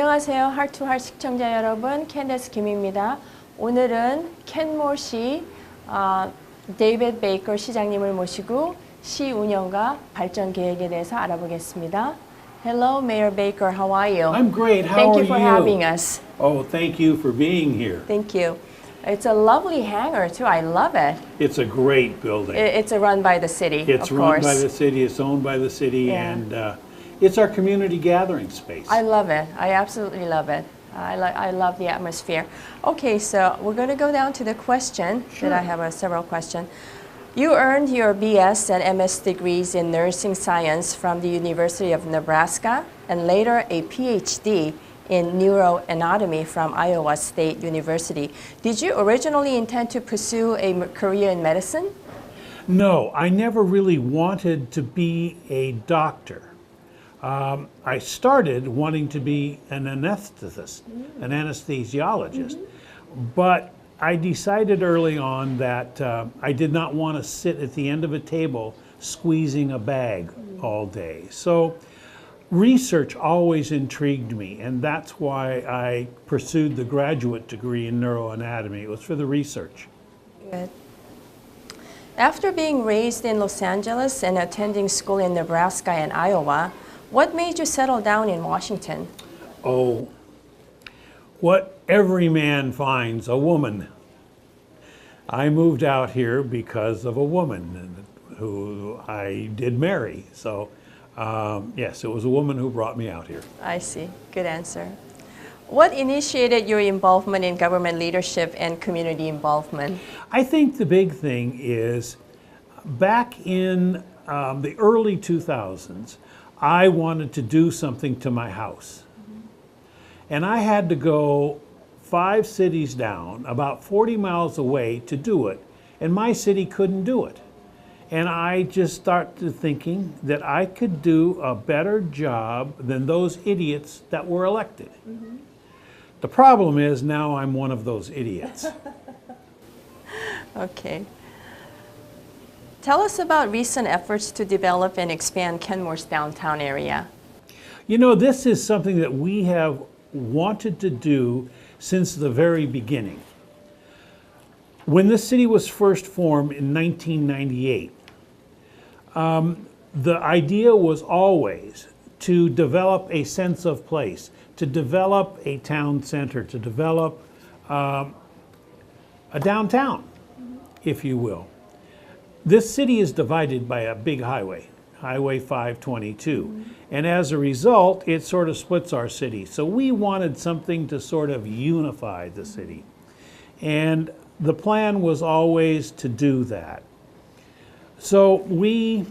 안녕하세요. 하투하11 시청자 여러분, 캔데스 김입니다. 오늘은 캔몰시 데이비드 베이커 시장님을 모시고 시 운영과 발전 계획에 대해서 알아보겠습니다. Hello, Mayor Baker. How are you? I'm great. How Thank are you for having us. Oh, thank you for being here. Thank you. It's a lovely hangar too. I love it. It's a great building. It's run by the city, It's of run course. by the city. It's owned by the city, Yeah. and it's our community gathering space. I love it. I absolutely love it. I love the atmosphere. Okay, so we're going to go down to the question. Sure. That I have several questions. You earned your BS and MS degrees in nursing science from the University of Nebraska and later a PhD in neuroanatomy from Iowa State University. Did you originally intend to pursue a career in medicine? No, I never really wanted to be a doctor. I started wanting to be an anesthetist, an anesthesiologist, but I decided early on that I did not want to sit at the end of a table squeezing a bag all day. So research always intrigued me, and that's why I pursued the graduate degree in neuroanatomy. It was for the research. Good. After being raised in Los Angeles and attending school in Nebraska and Iowa, what made you settle down in Washington? Oh, what every man finds, a woman. I moved out here because of a woman who I did marry. So, yes, it was a woman who brought me out here. I see. Good answer. What initiated your involvement in government leadership and community involvement? I think the big thing is back in the early 2000s, I wanted to do something to my house. And I had to go 5 cities down, about 40 miles away to do it. And my city couldn't do it. And I just started thinking that I could do a better job than those idiots that were elected. The problem is now I'm one of those idiots. Okay. Tell us about recent efforts to develop and expand Kenmore's downtown area. You know, this is something that we have wanted to do since the very beginning. When this city was first formed in 1998, the idea was always to develop a sense of place, to develop a town center, to develop a downtown, if you will. This city is divided by a big highway, Highway 522. And as a result, it sort of splits our city. So we wanted something to sort of unify the city. And the plan was always to do that. So we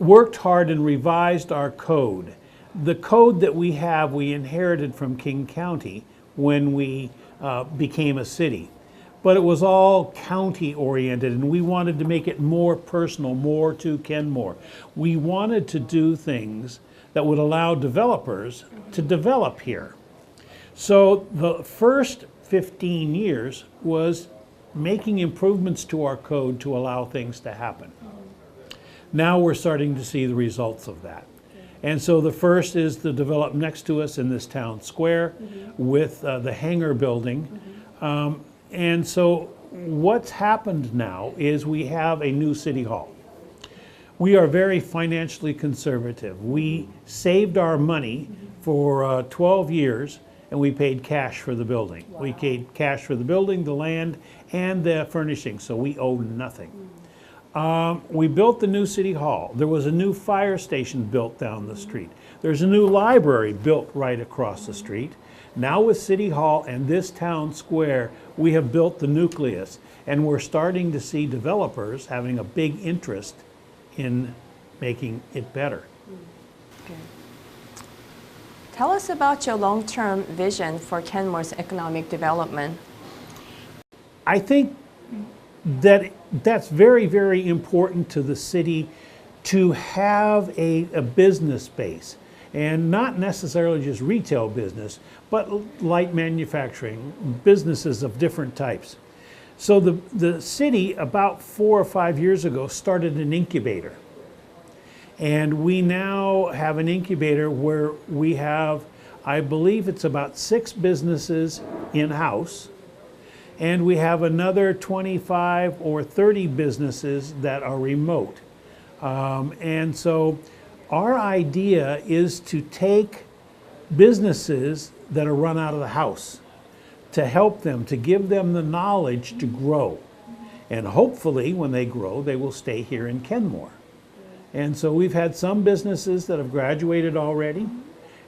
worked hard and revised our code. The code that we have, we inherited from King County when we became a city. But it was all county oriented, and we wanted to make it more personal, more to Kenmore. We wanted to do things that would allow developers to develop here. So the first 15 years was making improvements to our code to allow things to happen. Now we're starting to see the results of that. And so the first is to develop next to us in this town square with the hangar building. And so what's happened now is we have a new city hall. We are very financially conservative. We saved our money for 12 years and we paid cash for the building. Wow. We paid cash for the building, the land, and the furnishing, so we owe nothing. We built the new city hall. There was a new fire station built down the street. There's a new library built right across the street. Now with City Hall and this town square, we have built the nucleus, and we're starting to see developers having a big interest in making it better. Good. Tell us about your long-term vision for Kenmore's economic development. I think that that's very, very important to the city to have a business base. And not necessarily just retail business, but light manufacturing, businesses of different types. So the city, about 4 or 5 years ago, started an incubator. And we now have an incubator where we have I believe it's about 6 businesses in-house, and we have another 25 or 30 businesses that are remote. And so our idea is to take businesses that are run out of the house, to help them, to give them the knowledge to grow. And hopefully when they grow, they will stay here in Kenmore. And so we've had some businesses that have graduated already.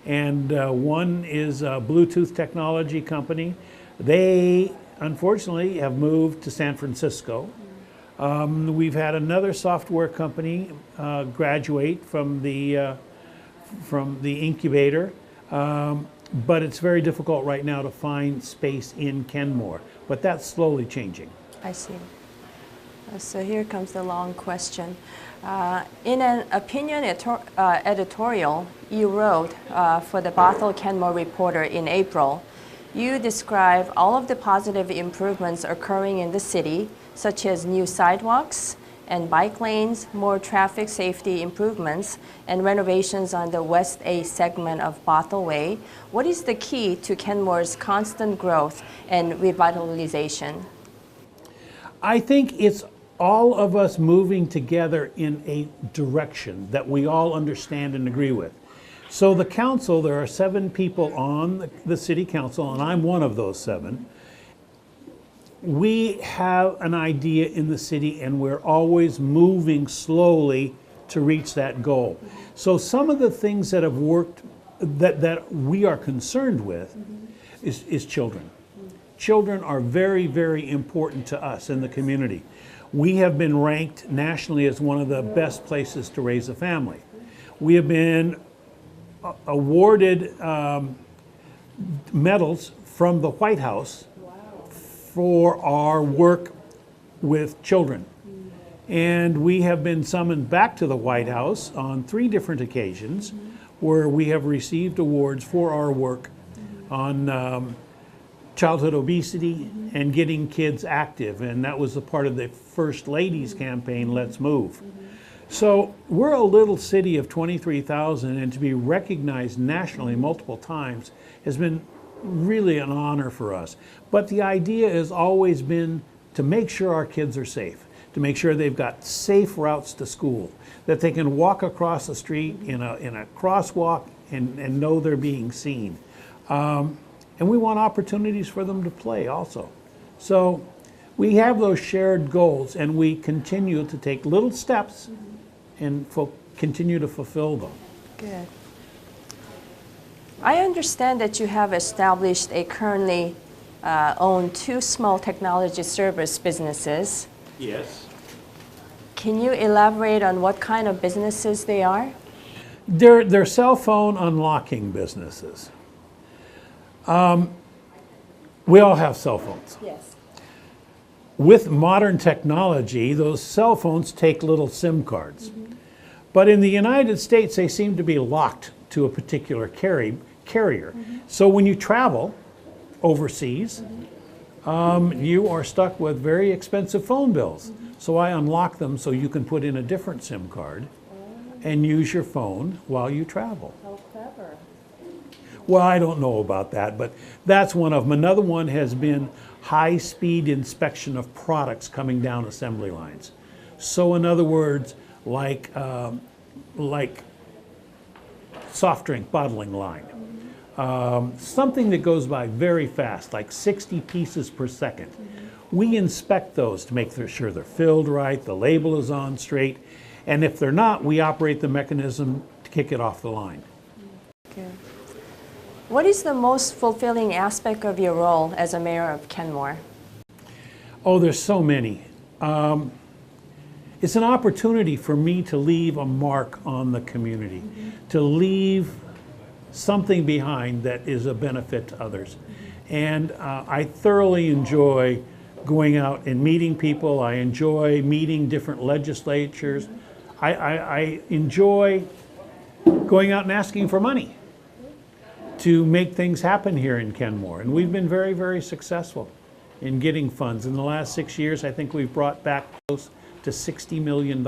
And one is a Bluetooth technology company. They unfortunately have moved to San Francisco. We've had another software company graduate from the incubator, but it's very difficult right now to find space in Kenmore. But that's slowly changing. I see. So here comes the long question. In an opinion editorial you wrote for the Bothell Kenmore Reporter in April, you describe all of the positive improvements occurring in the city, such as new sidewalks and bike lanes, more traffic safety improvements, and renovations on the West A segment of Bothell Way. What is the key to Kenmore's constant growth and revitalization? I think it's all of us moving together in a direction that we all understand and agree with. So the council, there are 7 people on the city council, and I'm one of those 7. We have an idea in the city, and we're always moving slowly to reach that goal. So some of the things that have worked, that we are concerned with, is children. Children are very, very important to us in the community. We have been ranked nationally as one of the best places to raise a family. We have been awarded medals from the White House for our work with children. And we have been summoned back to the White House on 3 different occasions where we have received awards for our work on childhood obesity and getting kids active. And that was a part of the First Lady's campaign, Let's Move. So we're a little city of 23,000, and to be recognized nationally multiple times has been really an honor for us. But the idea has always been to make sure our kids are safe, to make sure they've got safe routes to school, that they can walk across the street in a crosswalk and know they're being seen. And we want opportunities for them to play also. So we have those shared goals, and we continue to take little steps and continue to fulfill them. Good. I understand that you have established a currently own 2 small technology service businesses. Yes. Can you elaborate on what kind of businesses they are? They're cell phone unlocking businesses. We all have cell phones. Yes. With modern technology, those cell phones take little SIM cards. But in the United States, they seem to be locked to a particular carrier. So when you travel overseas, you are stuck with very expensive phone bills. So I unlock them so you can put in a different SIM card and use your phone while you travel. How clever. Well, I don't know about that, but that's one of them. Another one has been high-speed inspection of products coming down assembly lines. So in other words, like soft drink bottling line. Something that goes by very fast, like 60 pieces per second. We inspect those to make sure they're filled right, the label is on straight, and if they're not, we operate the mechanism to kick it off the line. Okay. What is the most fulfilling aspect of your role as a mayor of Kenmore? Oh, there's so many. It's an opportunity for me to leave a mark on the community, to leave something behind that is a benefit to others. And I thoroughly enjoy going out and meeting people. I enjoy meeting different legislatures. I enjoy going out and asking for money to make things happen here in Kenmore. And we've been very, very successful in getting funds. In the last 6 years, I think we've brought back close to $60 million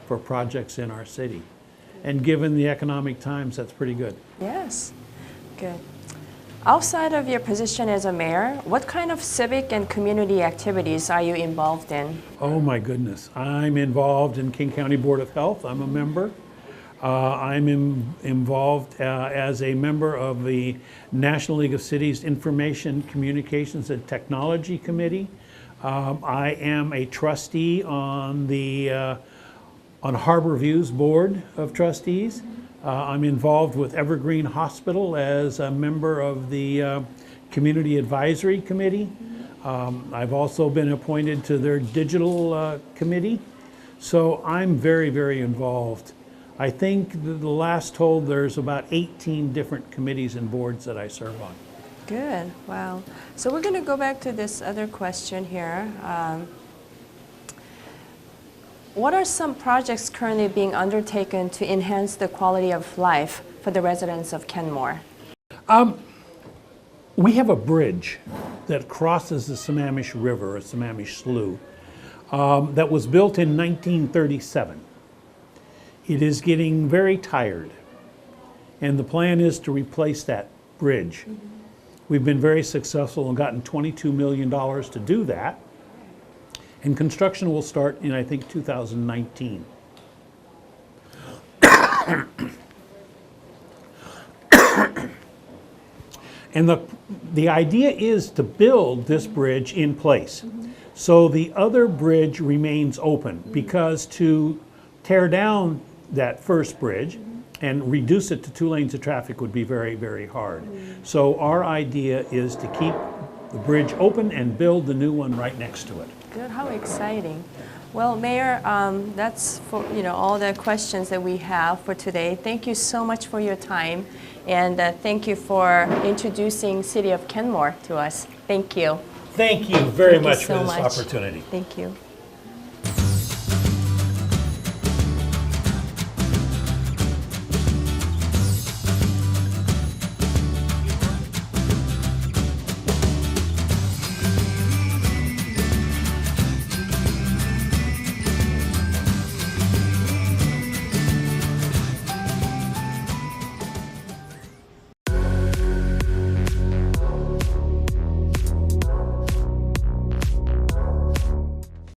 for projects in our city. And given the economic times, that's pretty good. Yes. Good. Outside of your position as a mayor, what kind of civic and community activities are you involved in? Oh my goodness. I'm involved in King County Board of Health. I'm a member. I'm involved as a member of the National League of Cities Information, Communications, and Technology Committee. I am a trustee on the on Harbor View's Board of Trustees. I'm involved with Evergreen Hospital as a member of the Community Advisory Committee. I've also been appointed to their digital committee. So I'm very, very involved. I think the last told there's about 18 different committees and boards that I serve on. Good. Wow. So we're going to go back to this other question here. What are some projects currently being undertaken to enhance the quality of life for the residents of Kenmore? We have a bridge that crosses the Sammamish River, or Sammamish Slough, that was built in 1937. It is getting very tired, and the plan is to replace that bridge. We've been very successful and gotten $22 million to do that, and construction will start in, I think, 2019. And the idea is to build this bridge in place. So the other bridge remains open, because to tear down that first bridge and reduce it to 2 lanes of traffic would be very, very hard. So our idea is to keep the bridge open and build the new one right next to it. Good. How exciting. Well, Mayor, that's for all the questions that we have for today. Thank you so much for your time, and thank you for introducing City of Kenmore to us. Thank you. Thank you very Thank you much so for this much. opportunity. Thank you.